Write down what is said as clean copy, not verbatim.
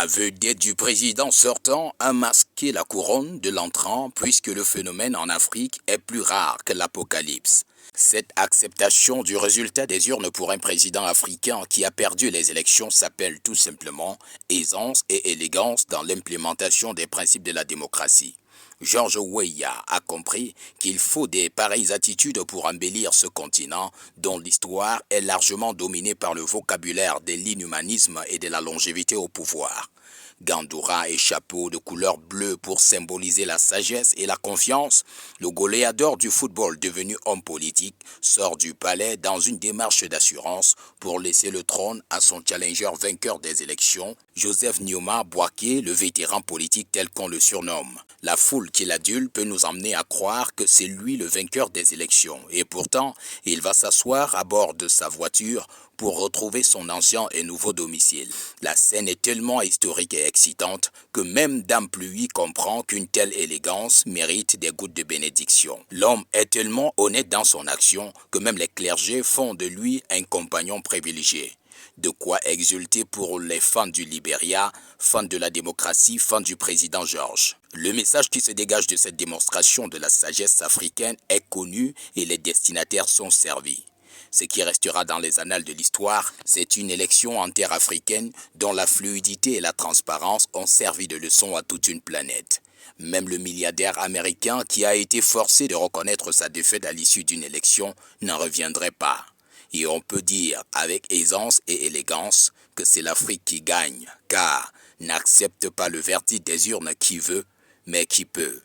vedette du président sortant a masqué la couronne de l'entrant puisque le phénomène en Afrique est plus rare que l'apocalypse. Cette acceptation du résultat des urnes pour un président africain qui a perdu les élections s'appelle tout simplement aisance et élégance dans l'implémentation des principes de la démocratie. George Weah a compris qu'il faut des pareilles attitudes pour embellir ce continent dont l'histoire est largement dominée par le vocabulaire de l'inhumanisme et de la longévité au pouvoir. Gandoura et chapeau de couleur bleue pour symboliser la sagesse et la confiance, le goléador du football devenu homme politique sort du palais dans une démarche d'assurance pour laisser le trône à son challenger vainqueur des élections, Joseph Nyoma Boaké, le vétéran politique tel qu'on le surnomme. La foule qui l'adule peut nous emmener à croire que c'est lui le vainqueur des élections et pourtant, il va s'asseoir à bord de sa voiture pour retrouver son ancien et nouveau domicile. La scène est tellement historique et excitante que même Dame Pluie comprend qu'une telle élégance mérite des gouttes de bénédiction. L'homme est tellement honnête dans son action que même les clergés font de lui un compagnon privilégié. De quoi exulter pour les fans du Libéria, fans de la démocratie, fans du président George. Le message qui se dégage de cette démonstration de la sagesse africaine est connu et les destinataires sont servis. Ce qui restera dans les annales de l'histoire, c'est une élection en terre africaine dont la fluidité et la transparence ont servi de leçon à toute une planète. Même le milliardaire américain qui a été forcé de reconnaître sa défaite à l'issue d'une élection n'en reviendrait pas. Et on peut dire avec aisance et élégance que c'est l'Afrique qui gagne, car n'accepte pas le verdict des urnes qui veut, mais qui peut.